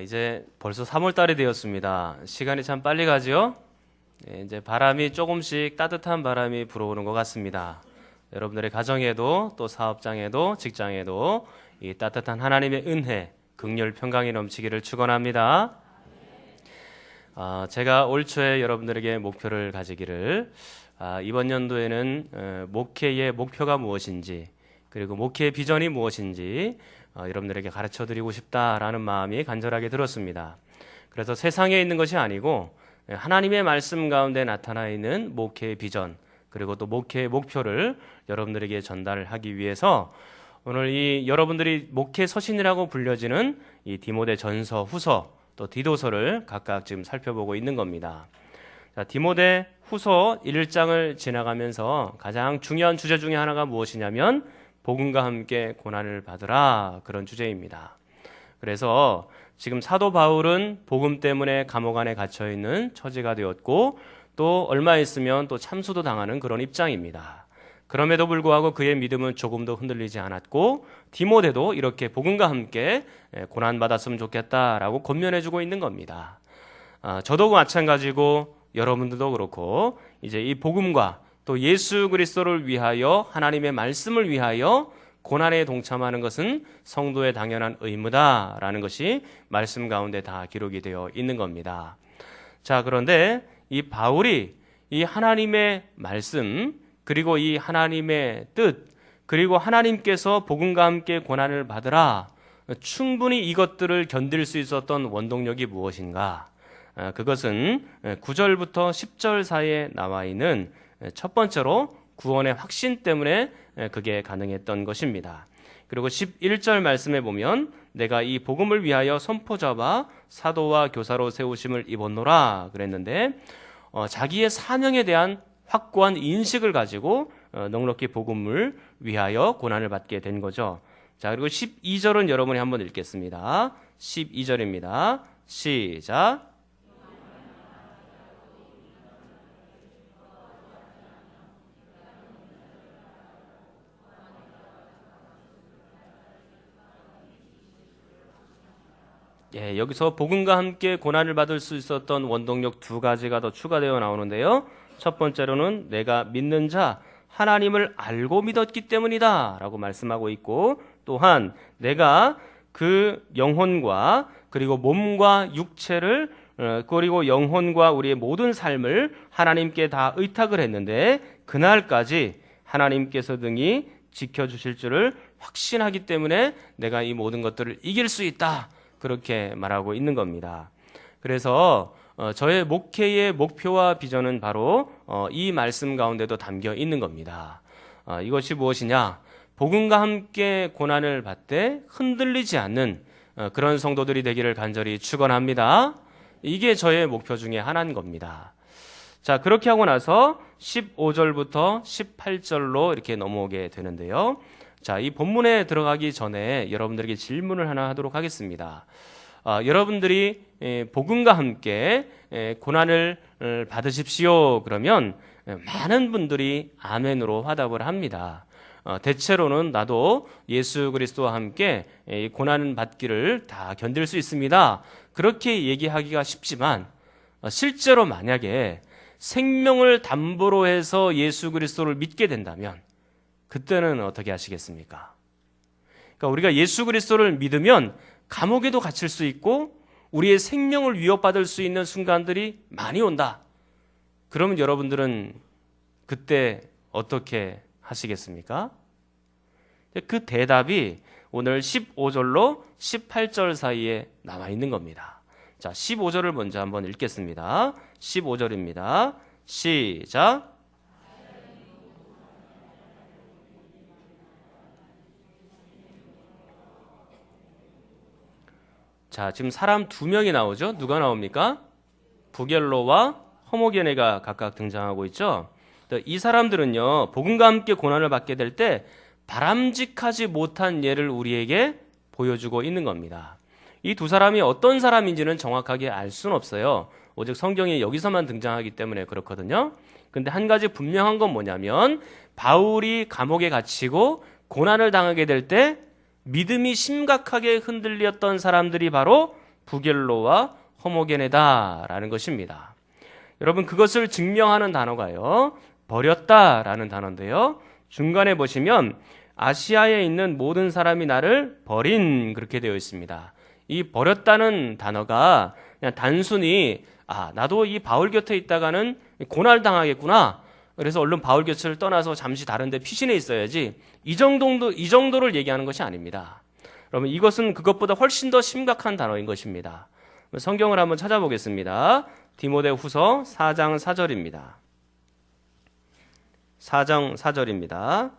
이제 벌써 3월 달이 되었습니다. 시간이 참 빨리 가죠? 이제 바람이 조금씩 따뜻한 바람이 불어오는 것 같습니다. 여러분들의 가정에도 또 사업장에도 직장에도 이 따뜻한 하나님의 은혜, 긍휼 평강이 넘치기를 축원합니다. 제가 올 초에 여러분들에게 목표를 가지기를 이번 연도에는 목회의 목표가 무엇인지 그리고 목회의 비전이 무엇인지 여러분들에게 가르쳐드리고 싶다라는 마음이 간절하게 들었습니다. 그래서 세상에 있는 것이 아니고 하나님의 말씀 가운데 나타나 있는 목회의 비전 그리고 또 목회의 목표를 여러분들에게 전달하기 위해서 오늘 이 여러분들이 목회 서신이라고 불려지는 이 디모데 전서, 후서 또 디도서를 각각 지금 살펴보고 있는 겁니다. 자, 디모데 후서 1장을 지나가면서 가장 중요한 주제 중에 하나가 무엇이냐면 복음과 함께 고난을 받으라, 그런 주제입니다. 그래서 지금 사도 바울은 복음 때문에 감옥 안에 갇혀 있는 처지가 되었고 또 얼마 있으면 또 참수도 당하는 그런 입장입니다. 그럼에도 불구하고 그의 믿음은 조금도 흔들리지 않았고 디모데도 이렇게 복음과 함께 고난받았으면 좋겠다라고 권면해주고 있는 겁니다. 저도 마찬가지고 여러분들도 그렇고 이제 이 복음과 또 예수 그리스도를 위하여 하나님의 말씀을 위하여 고난에 동참하는 것은 성도의 당연한 의무다라는 것이 말씀 가운데 다 기록이 되어 있는 겁니다. 자, 그런데 이 바울이 이 하나님의 말씀 그리고 이 하나님의 뜻 그리고 하나님께서 복음과 함께 고난을 받으라, 충분히 이것들을 견딜 수 있었던 원동력이 무엇인가? 그것은 9절부터 10절 사이에 나와 있는 첫 번째로 구원의 확신 때문에 그게 가능했던 것입니다. 그리고 11절 말씀에 보면 내가 이 복음을 위하여 선포자와 사도와 교사로 세우심을 입었노라 그랬는데 자기의 사명에 대한 확고한 인식을 가지고 넉넉히 복음을 위하여 고난을 받게 된 거죠. 자, 그리고 12절은 여러분이 한번 읽겠습니다. 12절입니다. 시작. 예, 여기서 복음과 함께 고난을 받을 수 있었던 원동력 두 가지가 더 추가되어 나오는데요. 첫 번째로는 내가 믿는 자 하나님을 알고 믿었기 때문이다 라고 말씀하고 있고, 또한 내가 그 영혼과 그리고 몸과 육체를 그리고 영혼과 우리의 모든 삶을 하나님께 다 의탁을 했는데 그날까지 하나님께서 등이 지켜주실 줄을 확신하기 때문에 내가 이 모든 것들을 이길 수 있다, 그렇게 말하고 있는 겁니다. 그래서 저의 목회의 목표와 비전은 바로 이 말씀 가운데도 담겨 있는 겁니다. 이것이 무엇이냐? 복음과 함께 고난을 받되 흔들리지 않는 그런 성도들이 되기를 간절히 축원합니다. 이게 저의 목표 중에 하나인 겁니다. 자, 그렇게 하고 나서 15절부터 18절로 이렇게 넘어오게 되는데요. 자, 이 본문에 들어가기 전에 여러분들에게 질문을 하나 하도록 하겠습니다. 여러분들이 복음과 함께 고난을 받으십시오 그러면 많은 분들이 아멘으로 화답을 합니다. 대체로는 나도 예수 그리스도와 함께 고난 받기를 다 견딜 수 있습니다, 그렇게 얘기하기가 쉽지만 실제로 만약에 생명을 담보로 해서 예수 그리스도를 믿게 된다면 그때는 어떻게 하시겠습니까? 그러니까 우리가 예수 그리스도를 믿으면 감옥에도 갇힐 수 있고 우리의 생명을 위협받을 수 있는 순간들이 많이 온다. 그러면 여러분들은 그때 어떻게 하시겠습니까? 그 대답이 오늘 15절로 18절 사이에 나와 있는 겁니다. 자, 15절을 먼저 한번 읽겠습니다. 15절입니다. 시작. 자, 지금 사람 두 명이 나오죠? 누가 나옵니까? 부겔로와 허모게네가 각각 등장하고 있죠? 이 사람들은요, 복음과 함께 고난을 받게 될 때 바람직하지 못한 예를 우리에게 보여주고 있는 겁니다. 이 두 사람이 어떤 사람인지는 정확하게 알 수는 없어요. 오직 성경이 여기서만 등장하기 때문에 그렇거든요. 근데 한 가지 분명한 건 뭐냐면 바울이 감옥에 갇히고 고난을 당하게 될 때 믿음이 심각하게 흔들렸던 사람들이 바로 부겔로와 호모게네다라는 것입니다. 여러분 그것을 증명하는 단어가요. 버렸다라는 단어인데요. 중간에 보시면 아시아에 있는 모든 사람이 나를 버린 그렇게 되어 있습니다. 이 버렸다는 단어가 그냥 단순히 나도 이 바울 곁에 있다가는 고난당하겠구나. 그래서 얼른 바울 곁을 떠나서 잠시 다른 데 피신해 있어야지. 이 정도를 얘기하는 것이 아닙니다. 여러분 이것은 그것보다 훨씬 더 심각한 단어인 것입니다. 성경을 한번 찾아보겠습니다. 디모데후서 4장 4절입니다. 4장 4절입니다.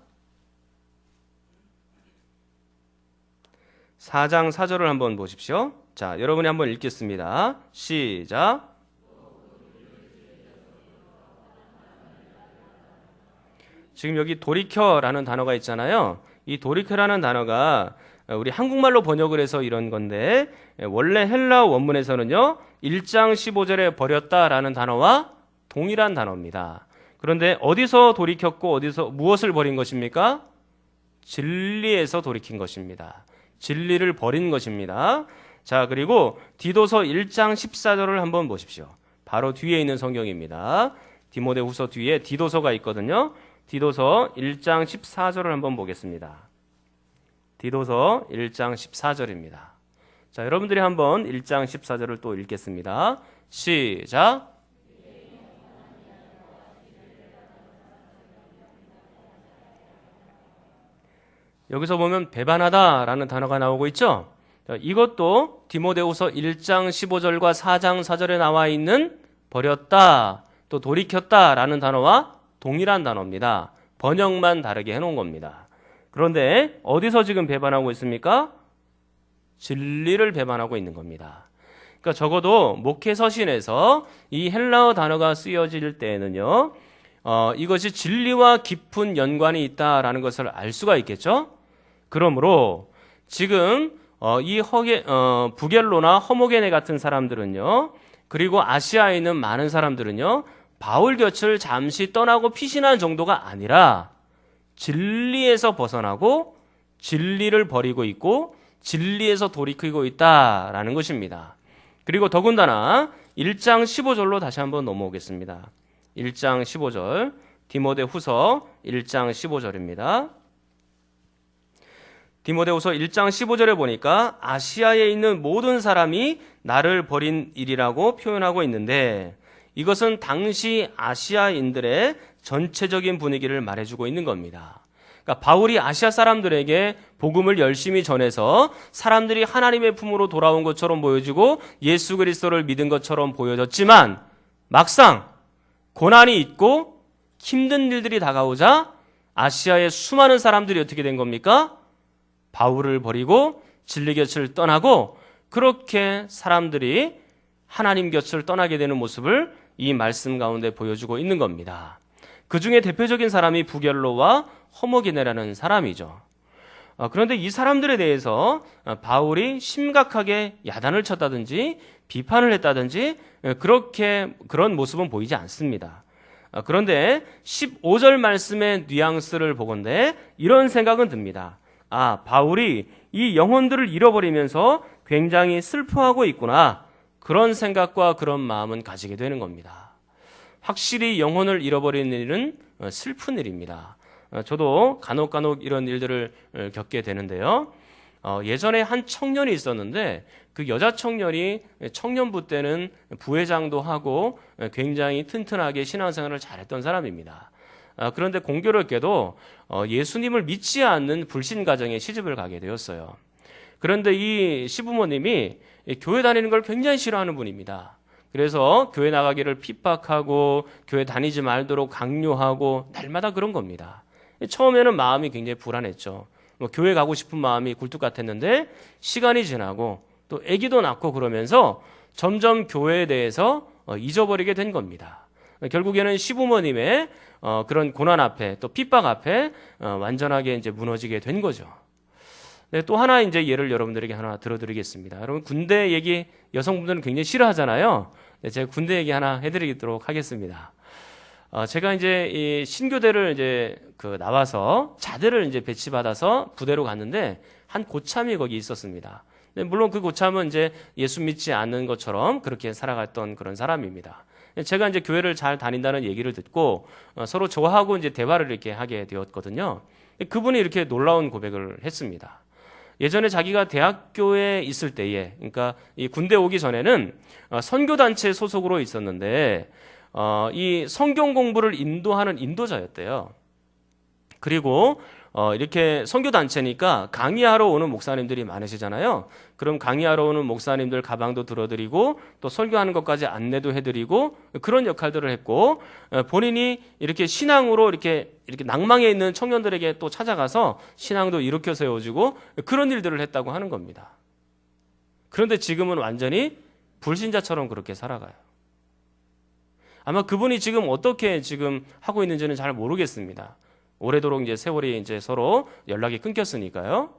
4장 4절을 한번 보십시오. 자, 여러분이 한번 읽겠습니다. 시작. 지금 여기 돌이켜라는 단어가 있잖아요. 이 돌이켜라는 단어가 우리 한국말로 번역을 해서 이런 건데 원래 헬라어 원문에서는요. 1장 15절에 버렸다라는 단어와 동일한 단어입니다. 그런데 어디서 돌이켰고 어디서 무엇을 버린 것입니까? 진리에서 돌이킨 것입니다. 진리를 버린 것입니다. 자, 그리고 디도서 1장 14절을 한번 보십시오. 바로 뒤에 있는 성경입니다. 디모데후서 뒤에 디도서가 있거든요. 디도서 1장 14절을 한번 보겠습니다. 디도서 1장 14절입니다. 자, 여러분들이 한번 1장 14절을 또 읽겠습니다. 시작. 여기서 보면 배반하다라는 단어가 나오고 있죠. 이것도 디모데후서 1장 15절과 4장 4절에 나와 있는 버렸다 또 돌이켰다라는 단어와 동일한 단어입니다. 번역만 다르게 해놓은 겁니다. 그런데 어디서 지금 배반하고 있습니까? 진리를 배반하고 있는 겁니다. 그러니까 적어도 목회 서신에서 이 헬라어 단어가 쓰여질 때에는요, 이것이 진리와 깊은 연관이 있다라는 것을 알 수가 있겠죠. 그러므로 지금 이 부겔로나 허모게네 같은 사람들은요, 그리고 아시아에 있는 많은 사람들은요, 바울 곁을 잠시 떠나고 피신한 정도가 아니라 진리에서 벗어나고 진리를 버리고 있고 진리에서 돌이키고 있다라는 것입니다. 그리고 더군다나 1장 15절로 다시 한번 넘어오겠습니다. 1장 15절, 디모데후서 1장 15절입니다. 디모데후서 1장 15절에 보니까 아시아에 있는 모든 사람이 나를 버린 일이라고 표현하고 있는데 이것은 당시 아시아인들의 전체적인 분위기를 말해주고 있는 겁니다. 그러니까 바울이 아시아 사람들에게 복음을 열심히 전해서 사람들이 하나님의 품으로 돌아온 것처럼 보여지고 예수 그리스도를 믿은 것처럼 보여졌지만 막상 고난이 있고 힘든 일들이 다가오자 아시아의 수많은 사람들이 어떻게 된 겁니까? 바울을 버리고 진리 곁을 떠나고 그렇게 사람들이 하나님 곁을 떠나게 되는 모습을 이 말씀 가운데 보여주고 있는 겁니다. 그 중에 대표적인 사람이 부겔로와 허모게네라는 사람이죠. 그런데 이 사람들에 대해서 바울이 심각하게 야단을 쳤다든지 비판을 했다든지 그런 모습은 보이지 않습니다. 그런데 15절 말씀의 뉘앙스를 보건대 이런 생각은 듭니다. 바울이 이 영혼들을 잃어버리면서 굉장히 슬퍼하고 있구나. 그런 생각과 그런 마음은 가지게 되는 겁니다. 확실히 영혼을 잃어버리는 일은 슬픈 일입니다. 저도 간혹 이런 일들을 겪게 되는데요. 예전에 한 청년이 있었는데 그 여자 청년이 청년부 때는 부회장도 하고 굉장히 튼튼하게 신앙생활을 잘했던 사람입니다. 그런데 공교롭게도 예수님을 믿지 않는 불신 가정에 시집을 가게 되었어요. 그런데 이 시부모님이 교회 다니는 걸 굉장히 싫어하는 분입니다. 그래서 교회 나가기를 핍박하고 교회 다니지 말도록 강요하고 날마다 그런 겁니다. 처음에는 마음이 굉장히 불안했죠. 교회 가고 싶은 마음이 굴뚝 같았는데 시간이 지나고 또 아기도 낳고 그러면서 점점 교회에 대해서 잊어버리게 된 겁니다. 결국에는 시부모님의 그런 고난 앞에 또 핍박 앞에 완전하게 이제 무너지게 된 거죠. 네, 또 하나 이제 예를 여러분들에게 하나 들어드리겠습니다. 여러분 군대 얘기 여성분들은 굉장히 싫어하잖아요. 네, 제가 군대 얘기 하나 해드리도록 하겠습니다. 제가 이제 이 신교대를 이제 나와서 자대를 이제 배치받아서 부대로 갔는데 한 고참이 거기 있었습니다. 물론 그 고참은 이제 예수 믿지 않는 것처럼 그렇게 살아갔던 그런 사람입니다. 제가 이제 교회를 잘 다닌다는 얘기를 듣고 서로 저하고 이제 대화를 이렇게 하게 되었거든요. 그분이 이렇게 놀라운 고백을 했습니다. 예전에 자기가 대학교에 있을 때에, 그러니까 이 군대 오기 전에는 선교단체 소속으로 있었는데 이 성경 공부를 인도하는 인도자였대요. 그리고 이렇게 선교단체니까 강의하러 오는 목사님들이 많으시잖아요. 그럼 강의하러 오는 목사님들 가방도 들어드리고 또 설교하는 것까지 안내도 해드리고 그런 역할들을 했고, 본인이 이렇게 신앙으로 이렇게 낭망에 있는 청년들에게 또 찾아가서 신앙도 일으켜 세워주고 그런 일들을 했다고 하는 겁니다. 그런데 지금은 완전히 불신자처럼 그렇게 살아가요. 아마 그분이 지금 어떻게 지금 하고 있는지는 잘 모르겠습니다. 오래도록 이제 세월이 이제 서로 연락이 끊겼으니까요.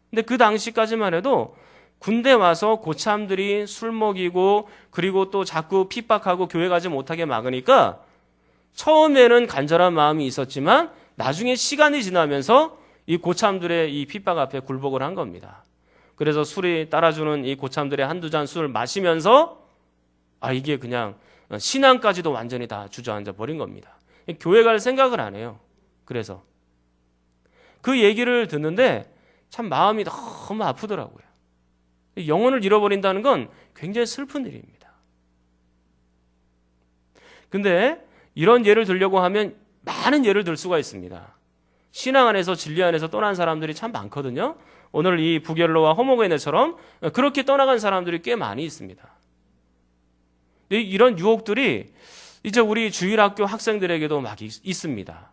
근데 그 당시까지만 해도 군대 와서 고참들이 술 먹이고 그리고 또 자꾸 핍박하고 교회 가지 못하게 막으니까 처음에는 간절한 마음이 있었지만 나중에 시간이 지나면서 이 고참들의 이 핍박 앞에 굴복을 한 겁니다. 그래서 술이 따라주는 이 고참들의 한두 잔 술을 마시면서 이게 그냥 신앙까지도 완전히 다 주저앉아 버린 겁니다. 교회 갈 생각을 안 해요. 그래서 그 얘기를 듣는데 참 마음이 너무 아프더라고요. 영혼을 잃어버린다는 건 굉장히 슬픈 일입니다. 근데 이런 예를 들려고 하면 많은 예를 들 수가 있습니다. 신앙 안에서 진리 안에서 떠난 사람들이 참 많거든요. 오늘 이 부겔로와 호모게네처럼 그렇게 떠나간 사람들이 꽤 많이 있습니다. 이런 유혹들이 이제 우리 주일학교 학생들에게도 막 있습니다.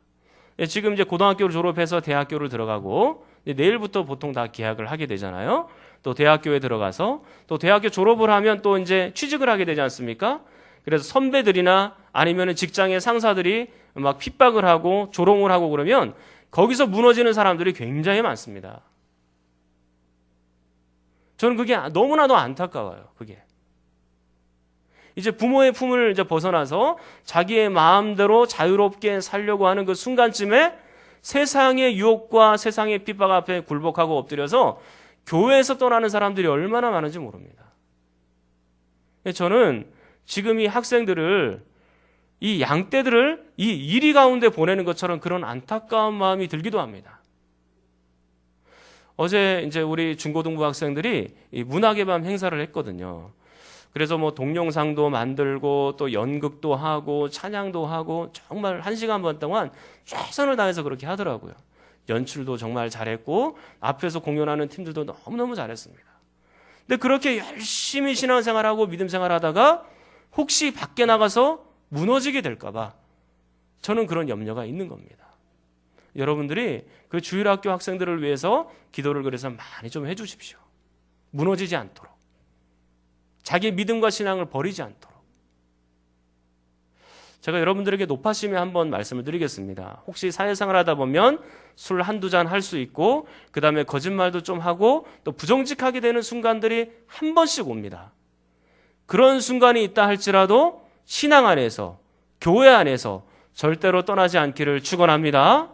지금 이제 고등학교를 졸업해서 대학교를 들어가고 내일부터 보통 다 계약을 하게 되잖아요. 또 대학교에 들어가서 또 대학교 졸업을 하면 또 이제 취직을 하게 되지 않습니까? 그래서 선배들이나 아니면 직장의 상사들이 막 핍박을 하고 조롱을 하고 그러면 거기서 무너지는 사람들이 굉장히 많습니다. 저는 그게 너무나도 안타까워요. 그게. 이제 부모의 품을 이제 벗어나서 자기의 마음대로 자유롭게 살려고 하는 그 순간쯤에 세상의 유혹과 세상의 핍박 앞에 굴복하고 엎드려서 교회에서 떠나는 사람들이 얼마나 많은지 모릅니다. 저는 지금 이 학생들을, 이 양떼들을 이 이리 가운데 보내는 것처럼 그런 안타까운 마음이 들기도 합니다. 어제 이제 우리 중고등부 학생들이 이 문학의 밤 행사를 했거든요. 그래서 뭐 동영상도 만들고 또 연극도 하고 찬양도 하고 정말 1시간 반 동안 최선을 다해서 그렇게 하더라고요. 연출도 정말 잘했고 앞에서 공연하는 팀들도 너무너무 잘했습니다. 근데 그렇게 열심히 신앙생활하고 믿음생활하다가 혹시 밖에 나가서 무너지게 될까 봐 저는 그런 염려가 있는 겁니다. 여러분들이 그 주일학교 학생들을 위해서 기도를 그래서 많이 좀 해주십시오. 무너지지 않도록. 자기 믿음과 신앙을 버리지 않도록. 제가 여러분들에게 높아심에 한번 말씀을 드리겠습니다. 혹시 사회생활 하다 보면 술 한두 잔 할 수 있고 그 다음에 거짓말도 좀 하고 또 부정직하게 되는 순간들이 한 번씩 옵니다. 그런 순간이 있다 할지라도 신앙 안에서, 교회 안에서 절대로 떠나지 않기를 축원합니다.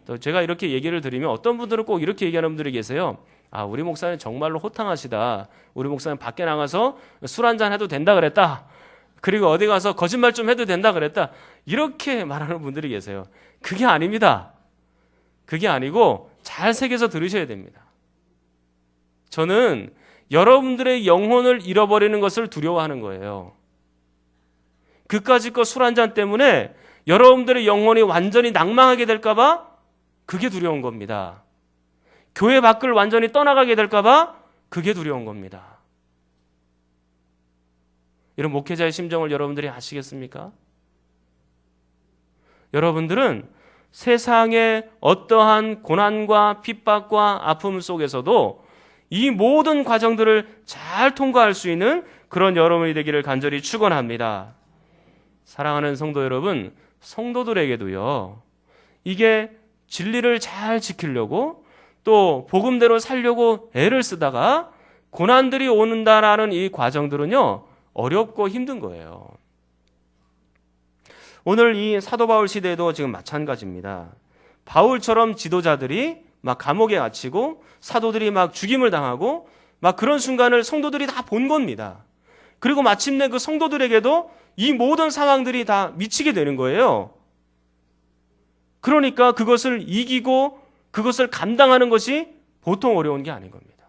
또 제가 이렇게 얘기를 드리면 어떤 분들은 꼭 이렇게 얘기하는 분들이 계세요. 우리 목사님 정말로 호탕하시다. 우리 목사님 밖에 나가서 술 한잔 해도 된다 그랬다. 그리고 어디 가서 거짓말 좀 해도 된다 그랬다. 이렇게 말하는 분들이 계세요. 그게 아닙니다. 그게 아니고 잘 새겨서 들으셔야 됩니다. 저는 여러분들의 영혼을 잃어버리는 것을 두려워하는 거예요. 그까짓 거 술 한잔 때문에 여러분들의 영혼이 완전히 낭망하게 될까 봐 그게 두려운 겁니다. 교회 밖을 완전히 떠나가게 될까 봐 그게 두려운 겁니다. 이런 목회자의 심정을 여러분들이 아시겠습니까? 여러분들은 세상의 어떠한 고난과 핍박과 아픔 속에서도 이 모든 과정들을 잘 통과할 수 있는 그런 여러분이 되기를 간절히 축원합니다. 사랑하는 성도 여러분, 성도들에게도요. 이게 진리를 잘 지키려고 또 복음대로 살려고 애를 쓰다가 고난들이 오는다라는 이 과정들은요. 어렵고 힘든 거예요. 오늘 이 사도 바울 시대에도 지금 마찬가지입니다. 바울처럼 지도자들이 막 감옥에 갇히고 사도들이 막 죽임을 당하고 막 그런 순간을 성도들이 다 본 겁니다. 그리고 마침내 그 성도들에게도 이 모든 상황들이 다 미치게 되는 거예요. 그러니까 그것을 이기고 그것을 감당하는 것이 보통 어려운 게 아닌 겁니다.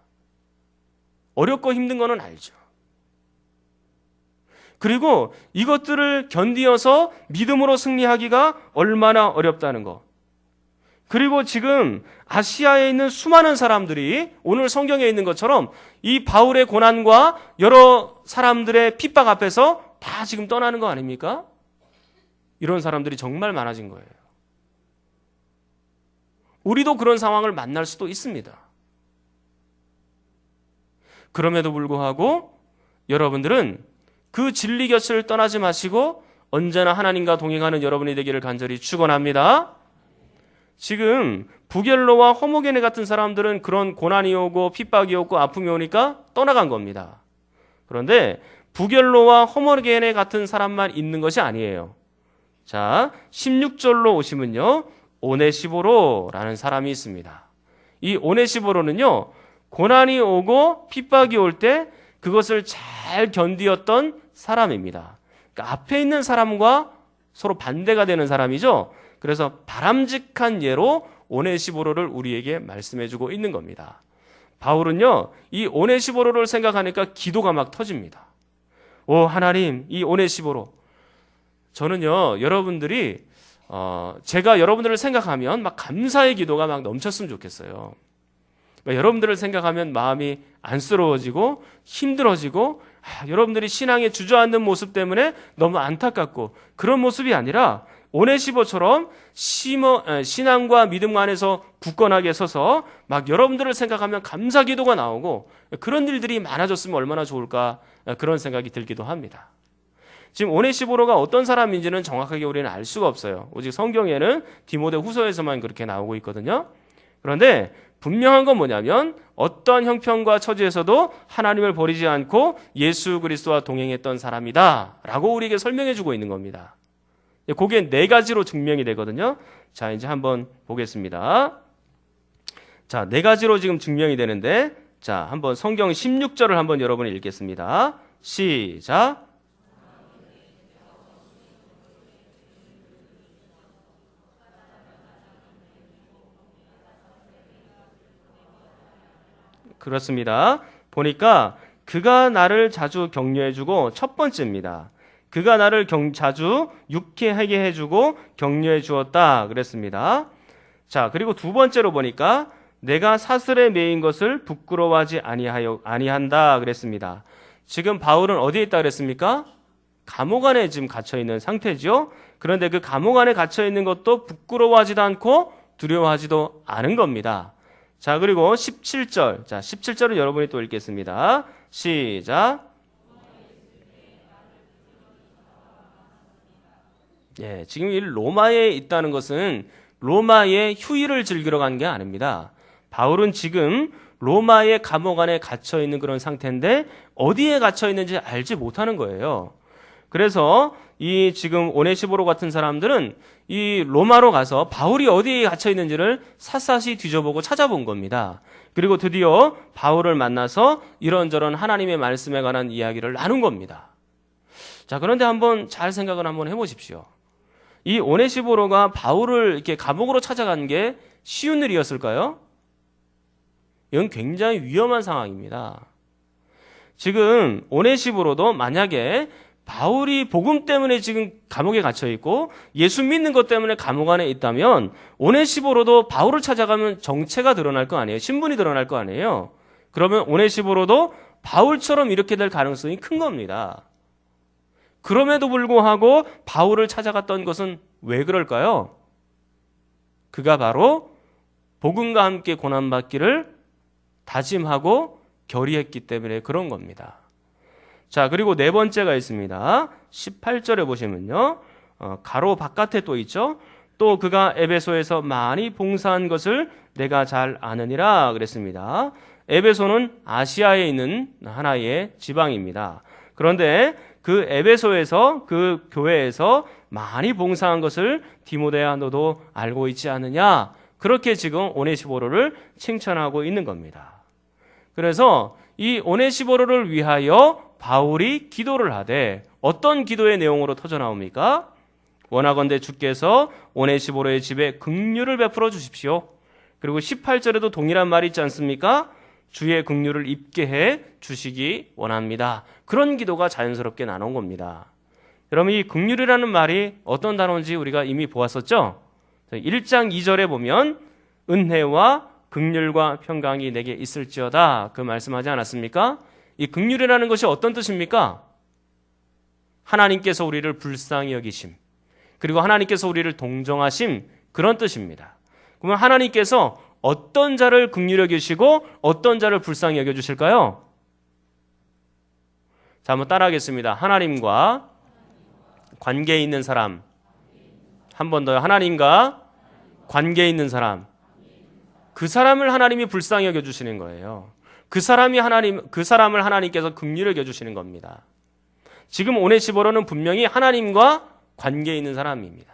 어렵고 힘든 거는 알죠. 그리고 이것들을 견디어서 믿음으로 승리하기가 얼마나 어렵다는 것. 그리고 지금 아시아에 있는 수많은 사람들이 오늘 성경에 있는 것처럼 이 바울의 고난과 여러 사람들의 핍박 앞에서 다 지금 떠나는 거 아닙니까? 이런 사람들이 정말 많아진 거예요. 우리도 그런 상황을 만날 수도 있습니다. 그럼에도 불구하고 여러분들은 그 진리 곁을 떠나지 마시고 언제나 하나님과 동행하는 여러분이 되기를 간절히 축원합니다. 지금 부겔로와 호모게네 같은 사람들은 그런 고난이 오고 핍박이 오고 아픔이 오니까 떠나간 겁니다. 그런데 부겔로와 호모게네 같은 사람만 있는 것이 아니에요. 자, 16절로 오시면요, 오네시보로라는 사람이 있습니다. 이 오네시보로는요, 고난이 오고 핍박이 올 때 그것을 잘 견디었던 사람입니다. 그러니까 앞에 있는 사람과 서로 반대가 되는 사람이죠. 그래서 바람직한 예로 오네시보로를 우리에게 말씀해주고 있는 겁니다. 바울은요, 이 오네시보로를 생각하니까 기도가 막 터집니다. 오 하나님, 이 오네시보로, 저는요 여러분들이 제가 여러분들을 생각하면 막 감사의 기도가 막 넘쳤으면 좋겠어요. 여러분들을 생각하면 마음이 안쓰러워지고 힘들어지고, 여러분들이 신앙에 주저앉는 모습 때문에 너무 안타깝고, 그런 모습이 아니라 오네시보처럼 신앙과 믿음 안에서 굳건하게 서서 막 여러분들을 생각하면 감사 기도가 나오고, 그런 일들이 많아졌으면 얼마나 좋을까, 그런 생각이 들기도 합니다. 지금 오네시보로가 어떤 사람인지는 정확하게 우리는 알 수가 없어요. 오직 성경에는 디모데 후서에서만 그렇게 나오고 있거든요. 그런데 분명한 건 뭐냐면 어떤 형편과 처지에서도 하나님을 버리지 않고 예수 그리스도와 동행했던 사람이다 라고 우리에게 설명해 주고 있는 겁니다. 그게 네 가지로 증명이 되거든요. 자, 이제 한번 보겠습니다. 자, 네 가지로 지금 증명이 되는데, 자, 한번 성경 16절을 한번 여러분이 읽겠습니다. 시작. 그렇습니다. 보니까 그가 나를 자주 격려해주고, 첫 번째입니다. 그가 나를 자주 유쾌하게 해주고 격려해 주었다 그랬습니다. 자, 그리고 두 번째로 보니까 내가 사슬에 매인 것을 부끄러워하지 아니한다 그랬습니다. 지금 바울은 어디에 있다 그랬습니까? 감옥 안에 지금 갇혀 있는 상태죠. 그런데 그 감옥 안에 갇혀 있는 것도 부끄러워하지도 않고 두려워하지도 않은 겁니다. 자, 그리고 17절. 자, 17절은 여러분이 또 읽겠습니다. 시작. 예, 지금 이 로마에 있다는 것은 로마의 휴일을 즐기러 간 게 아닙니다. 바울은 지금 로마의 감옥 안에 갇혀 있는 그런 상태인데 어디에 갇혀 있는지 알지 못하는 거예요. 그래서 이 지금 오네시보로 같은 사람들은 이 로마로 가서 바울이 어디에 갇혀 있는지를 샅샅이 뒤져보고 찾아본 겁니다. 그리고 드디어 바울을 만나서 이런저런 하나님의 말씀에 관한 이야기를 나눈 겁니다. 자, 그런데 한번 잘 생각을 한번 해보십시오. 이 오네시보로가 바울을 이렇게 감옥으로 찾아간 게 쉬운 일이었을까요? 이건 굉장히 위험한 상황입니다. 지금 오네시보로도 만약에 바울이 복음 때문에 지금 감옥에 갇혀 있고 예수 믿는 것 때문에 감옥 안에 있다면 오네시보로도 바울을 찾아가면 정체가 드러날 거 아니에요. 신분이 드러날 거 아니에요. 그러면 오네시보로도 바울처럼 이렇게 될 가능성이 큰 겁니다. 그럼에도 불구하고 바울을 찾아갔던 것은 왜 그럴까요? 그가 바로 복음과 함께 고난받기를 다짐하고 결의했기 때문에 그런 겁니다. 자, 그리고 네 번째가 있습니다. 18절에 보시면요. 가로 바깥에 또 있죠. 또 그가 에베소에서 많이 봉사한 것을 내가 잘 아느니라 그랬습니다. 에베소는 아시아에 있는 하나의 지방입니다. 그런데 그 에베소에서 그 교회에서 많이 봉사한 것을 디모데야 너도 알고 있지 않느냐? 그렇게 지금 오네시보로를 칭찬하고 있는 겁니다. 그래서 이 오네시보로를 위하여 바울이 기도를 하되 어떤 기도의 내용으로 터져 나옵니까? 원하건대 주께서 오네시보로의 집에 긍휼을 베풀어 주십시오. 그리고 18절에도 동일한 말이 있지 않습니까? 주의 긍휼을 입게 해 주시기 원합니다. 그런 기도가 자연스럽게 나온 겁니다. 여러분, 이 긍휼이라는 말이 어떤 단어인지 우리가 이미 보았었죠? 1장 2절에 보면 은혜와 긍휼과 평강이 내게 있을지어다, 그 말씀하지 않았습니까? 이 긍휼이라는 것이 어떤 뜻입니까? 하나님께서 우리를 불쌍히 여기심, 그리고 하나님께서 우리를 동정하심, 그런 뜻입니다. 그러면 하나님께서 어떤 자를 긍휼히 여기시고 어떤 자를 불쌍히 여겨주실까요? 자, 한번 따라하겠습니다. 하나님과 관계 있는 사람. 한 번 더요. 하나님과 관계 있는 사람. 그 사람을 하나님이 불쌍히 여겨주시는 거예요. 그 사람을 하나님께서 긍휼히 여겨주시는 겁니다. 지금 오네시보로는 분명히 하나님과 관계 있는 사람입니다.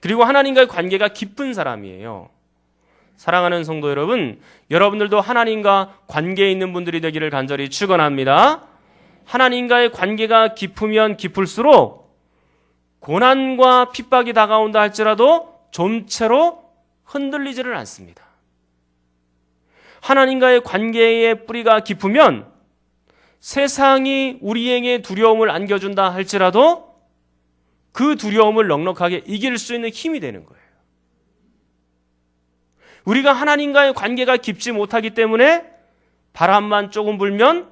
그리고 하나님과의 관계가 깊은 사람이에요. 사랑하는 성도 여러분, 여러분들도 하나님과 관계 있는 분들이 되기를 간절히 축원합니다. 하나님과의 관계가 깊으면 깊을수록 고난과 핍박이 다가온다 할지라도 좀채로 흔들리지를 않습니다. 하나님과의 관계의 뿌리가 깊으면 세상이 우리에게 두려움을 안겨준다 할지라도 그 두려움을 넉넉하게 이길 수 있는 힘이 되는 거예요. 우리가 하나님과의 관계가 깊지 못하기 때문에 바람만 조금 불면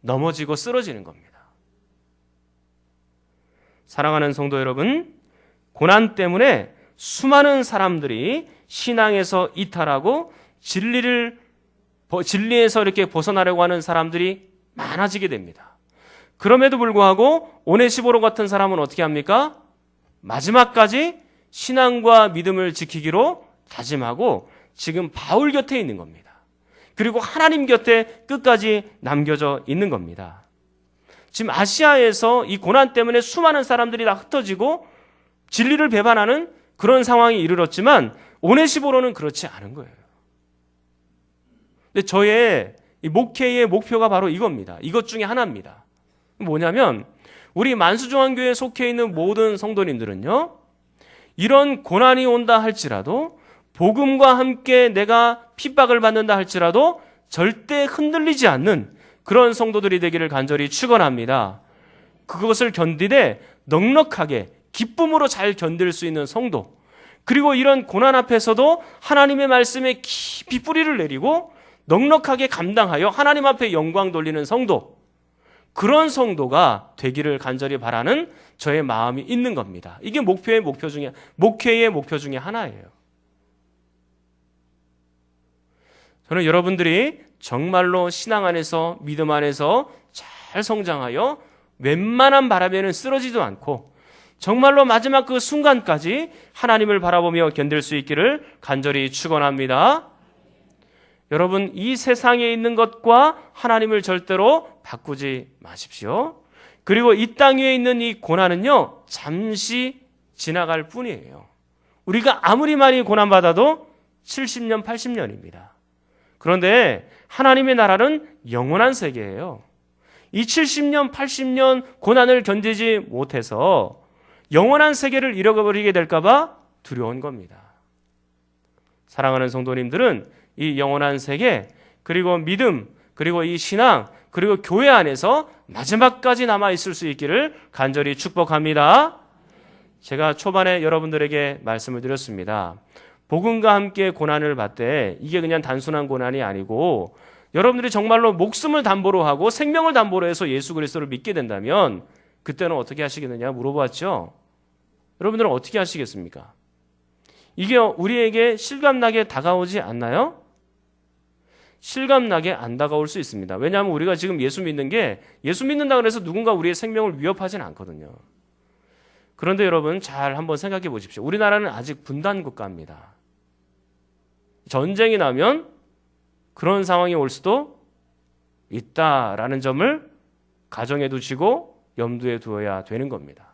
넘어지고 쓰러지는 겁니다. 사랑하는 성도 여러분, 고난 때문에 수많은 사람들이 신앙에서 이탈하고 진리에서 이렇게 벗어나려고 하는 사람들이 많아지게 됩니다. 그럼에도 불구하고 오네시보로 같은 사람은 어떻게 합니까? 마지막까지 신앙과 믿음을 지키기로 다짐하고 지금 바울 곁에 있는 겁니다. 그리고 하나님 곁에 끝까지 남겨져 있는 겁니다. 지금 아시아에서 이 고난 때문에 수많은 사람들이 다 흩어지고 진리를 배반하는 그런 상황이 이르렀지만 오네시보로는 그렇지 않은 거예요. 근데 저의 이 목회의 목표가 바로 이겁니다. 이것 중에 하나입니다. 뭐냐면 우리 만수중앙교회에 속해 있는 모든 성도님들은요, 이런 고난이 온다 할지라도 복음과 함께 내가 핍박을 받는다 할지라도 절대 흔들리지 않는 그런 성도들이 되기를 간절히 축원합니다. 그것을 견디되 넉넉하게 기쁨으로 잘 견딜 수 있는 성도, 그리고 이런 고난 앞에서도 하나님의 말씀에 깊이 뿌리를 내리고 넉넉하게 감당하여 하나님 앞에 영광 돌리는 성도, 그런 성도가 되기를 간절히 바라는 저의 마음이 있는 겁니다. 이게 목회의 목표 중에 하나예요. 저는 여러분들이 정말로 신앙 안에서 믿음 안에서 잘 성장하여 웬만한 바람에는 쓰러지도 않고 정말로 마지막 그 순간까지 하나님을 바라보며 견딜 수 있기를 간절히 축원합니다. 여러분, 이 세상에 있는 것과 하나님을 절대로 바꾸지 마십시오. 그리고 이 땅 위에 있는 이 고난은요, 잠시 지나갈 뿐이에요. 우리가 아무리 많이 고난받아도 70년, 80년입니다. 그런데 하나님의 나라는 영원한 세계예요. 이 70년, 80년 고난을 견디지 못해서 영원한 세계를 잃어버리게 될까봐 두려운 겁니다. 사랑하는 성도님들은 이 영원한 세계, 그리고 믿음, 그리고 이 신앙, 그리고 교회 안에서 마지막까지 남아있을 수 있기를 간절히 축복합니다. 제가 초반에 여러분들에게 말씀을 드렸습니다. 복음과 함께 고난을 받되 이게 그냥 단순한 고난이 아니고 여러분들이 정말로 목숨을 담보로 하고 생명을 담보로 해서 예수 그리스도를 믿게 된다면 그때는 어떻게 하시겠느냐 물어봤죠. 여러분들은 어떻게 하시겠습니까? 이게 우리에게 실감나게 다가오지 않나요? 실감나게 안 다가올 수 있습니다. 왜냐하면 우리가 지금 예수 믿는 게 예수 믿는다고 해서 누군가 우리의 생명을 위협하진 않거든요. 그런데 여러분 잘 한번 생각해 보십시오. 우리나라는 아직 분단 국가입니다. 전쟁이 나면 그런 상황이 올 수도 있다라는 점을 가정에 두시고 염두에 두어야 되는 겁니다.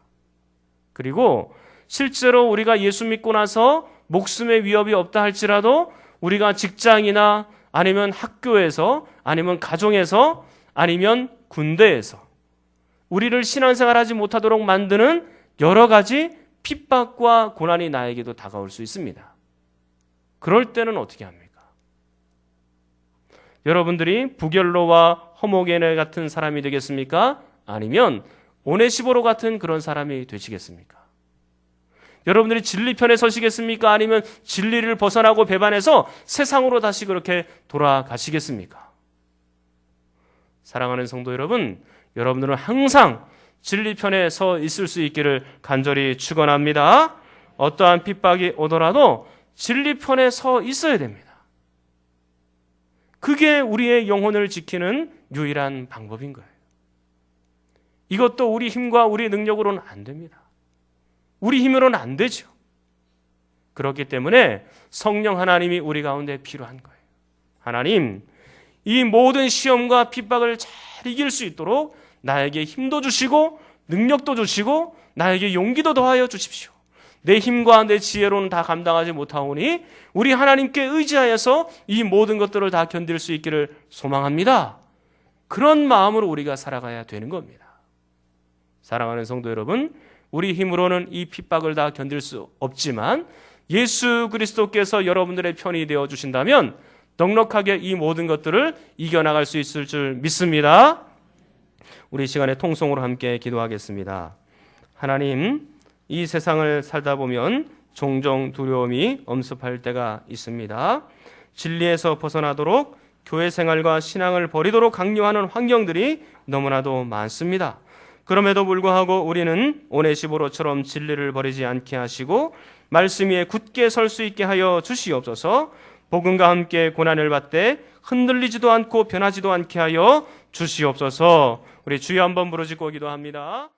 그리고 실제로 우리가 예수 믿고 나서 목숨의 위협이 없다 할지라도 우리가 직장이나 아니면 학교에서, 아니면 가정에서, 아니면 군대에서 우리를 신앙생활하지 못하도록 만드는 여러 가지 핍박과 고난이 나에게도 다가올 수 있습니다. 그럴 때는 어떻게 합니까? 여러분들이 부결로와 허모게네 같은 사람이 되겠습니까? 아니면 오네시보로 같은 그런 사람이 되시겠습니까? 여러분들이 진리 편에 서시겠습니까? 아니면 진리를 벗어나고 배반해서 세상으로 다시 그렇게 돌아가시겠습니까? 사랑하는 성도 여러분, 여러분들은 항상 진리 편에 서 있을 수 있기를 간절히 축원합니다. 어떠한 핍박이 오더라도 진리 편에 서 있어야 됩니다. 그게 우리의 영혼을 지키는 유일한 방법인 거예요. 이것도 우리 힘과 우리 능력으로는 안 됩니다. 우리 힘으로는 안 되죠. 그렇기 때문에 성령 하나님이 우리 가운데 필요한 거예요. 하나님, 이 모든 시험과 핍박을 잘 이길 수 있도록 나에게 힘도 주시고 능력도 주시고 나에게 용기도 더하여 주십시오. 내 힘과 내 지혜로는 다 감당하지 못하오니 우리 하나님께 의지하여서 이 모든 것들을 다 견딜 수 있기를 소망합니다. 그런 마음으로 우리가 살아가야 되는 겁니다. 사랑하는 성도 여러분, 우리 힘으로는 이 핍박을 다 견딜 수 없지만 예수 그리스도께서 여러분들의 편이 되어 주신다면 넉넉하게 이 모든 것들을 이겨나갈 수 있을 줄 믿습니다. 우리 시간에 통성으로 함께 기도하겠습니다. 하나님, 이 세상을 살다 보면 종종 두려움이 엄습할 때가 있습니다. 진리에서 벗어나도록 교회 생활과 신앙을 버리도록 강요하는 환경들이 너무나도 많습니다. 그럼에도 불구하고 우리는 오네시보로처럼 진리를 버리지 않게 하시고 말씀 위에 굳게 설 수 있게 하여 주시옵소서. 복음과 함께 고난을 받되 흔들리지도 않고 변하지도 않게 하여 주시옵소서. 우리 주여 한번 부르짖고 기도합니다.